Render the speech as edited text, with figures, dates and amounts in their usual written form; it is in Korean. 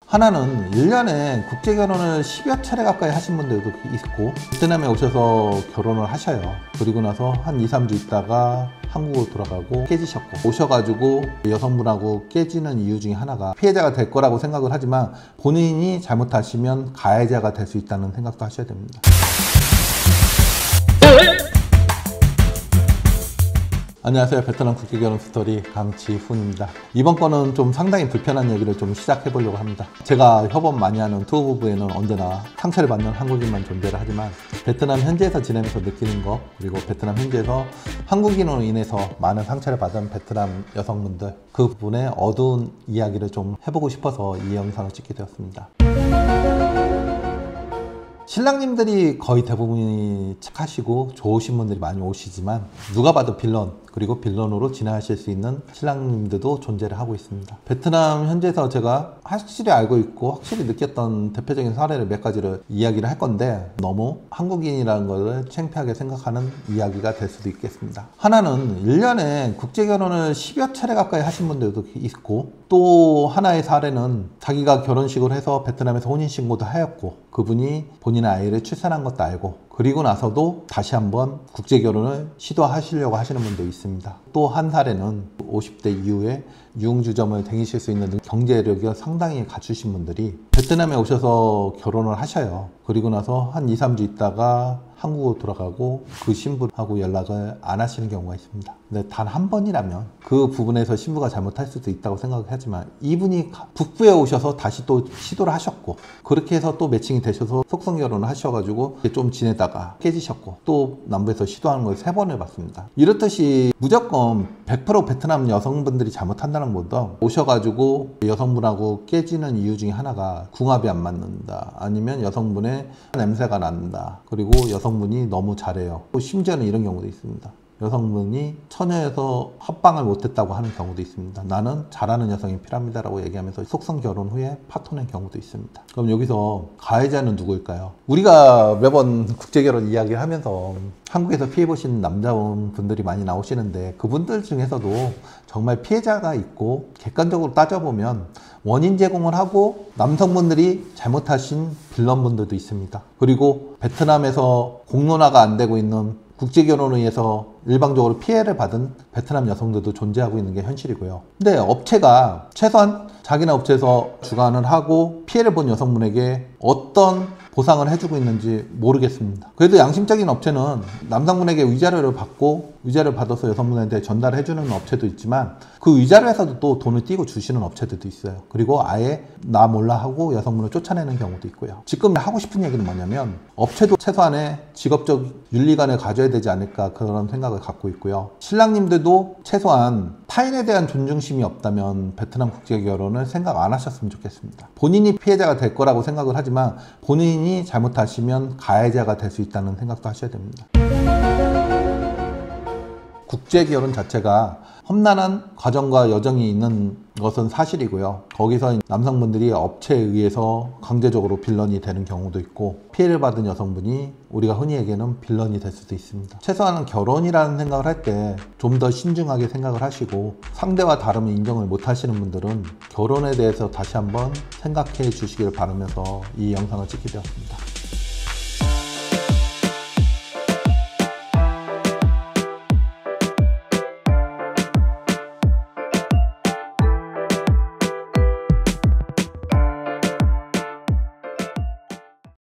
하나는 1년에 국제결혼을 10여 차례 가까이 하신 분들도 있고, 베트남에 오셔서 결혼을 하셔요. 그리고 나서 한 2, 3주 있다가 한국으로 돌아가고 깨지셨고, 오셔가지고 여성분하고 깨지는 이유 중에 하나가 피해자가 될 거라고 생각을 하지만 본인이 잘못하시면 가해자가 될 수 있다는 생각도 하셔야 됩니다. 안녕하세요. 베트남 국제결혼 스토리 강지훈입니다. 이번 건은 좀 상당히 불편한 얘기를 좀 시작해 보려고 합니다. 제가 협업 많이 하는 투어 부부에는 언제나 상처를 받는 한국인만 존재를 하지만 베트남 현지에서 지내면서 느끼는 거, 그리고 베트남 현지에서 한국인으로 인해서 많은 상처를 받은 베트남 여성분들, 그 부분의 어두운 이야기를 좀 해보고 싶어서 이 영상을 찍게 되었습니다. 신랑님들이 거의 대부분이 착하시고 좋으신 분들이 많이 오시지만 누가 봐도 빌런, 그리고 빌런으로 지나가실 수 있는 신랑님들도 존재를 하고 있습니다. 베트남 현지에서 제가 확실히 알고 있고 확실히 느꼈던 대표적인 사례를 몇 가지를 이야기를 할 건데, 너무 한국인이라는 것을 창피하게 생각하는 이야기가 될 수도 있겠습니다. 하나는 1년에 국제결혼을 10여 차례 가까이 하신 분들도 있고, 또 하나의 사례는 자기가 결혼식을 해서 베트남에서 혼인신고도 하였고, 그분이 본인의 아이를 출산한 것도 알고, 그리고 나서도 다시 한번 국제결혼을 시도하시려고 하시는 분도 있습니다. 또 한 사례는 50대 이후에 유흥주점을 다니실 수 있는 경제력이 상당히 갖추신 분들이 베트남에 오셔서 결혼을 하셔요. 그리고 나서 한 2, 3주 있다가 한국으로 돌아가고 그 신부하고 연락을 안 하시는 경우가 있습니다. 근데 단 한 번이라면 그 부분에서 신부가 잘못할 수도 있다고 생각을 하지만, 이분이 북부에 오셔서 다시 또 시도를 하셨고, 그렇게 해서 또 매칭이 되셔서 속성 결혼을 하셔가지고 좀 지내다가 깨지셨고, 또 남부에서 시도하는 걸 3번을 봤습니다. 이렇듯이 무조건 100% 베트남 여성분들이 잘못한다는 것보다, 오셔가지고 여성분하고 깨지는 이유 중에 하나가 궁합이 안 맞는다, 아니면 여성분의 냄새가 난다, 그리고 여성분이 너무 잘해요. 또 심지어는 이런 경우도 있습니다. 여성분이 처녀여서 합방을 못했다고 하는 경우도 있습니다. 나는 잘하는 여성이 필요합니다 라고 얘기하면서 속성 결혼 후에 파토낸 경우도 있습니다. 그럼 여기서 가해자는 누구일까요? 우리가 매번 국제결혼 이야기를 하면서 한국에서 피해보신 남자분들이 많이 나오시는데, 그분들 중에서도 정말 피해자가 있고 객관적으로 따져보면 원인 제공을 하고 남성분들이 잘못하신 빌런분들도 있습니다. 그리고 베트남에서 공론화가 안 되고 있는 국제결혼에 의해서 일방적으로 피해를 받은 베트남 여성들도 존재하고 있는 게 현실이고요. 근데 업체가 최소한 자기네 업체에서 주관을 하고 피해를 본 여성분에게 어떤 보상을 해주고 있는지 모르겠습니다. 그래도 양심적인 업체는 남성분에게 위자료를 받고, 위자료를 받아서 여성분한테 전달해 주는 업체도 있지만, 그 위자료에서도 또 돈을 띄고 주시는 업체들도 있어요. 그리고 아예 나 몰라 하고 여성분을 쫓아내는 경우도 있고요. 지금 하고 싶은 얘기는 뭐냐면, 업체도 최소한의 직업적 윤리관을 가져야 되지 않을까, 그런 생각을 갖고 있고요. 신랑님들도 최소한 타인에 대한 존중심이 없다면 베트남 국제결혼을 생각 안 하셨으면 좋겠습니다. 본인이 피해자가 될 거라고 생각을 하지만 본인이 잘못하시면 가해자가 될 수 있다는 생각도 하셔야 됩니다. 국제결혼 자체가 험난한 과정과 여정이 있는 것은 사실이고요. 거기서 남성분들이 업체에 의해서 강제적으로 빌런이 되는 경우도 있고, 피해를 받은 여성분이 우리가 흔히 얘기하는 빌런이 될 수도 있습니다. 최소한 결혼이라는 생각을 할 때 좀 더 신중하게 생각을 하시고, 상대와 다름을 인정을 못 하시는 분들은 결혼에 대해서 다시 한번 생각해 주시길 바라면서 이 영상을 찍게 되었습니다.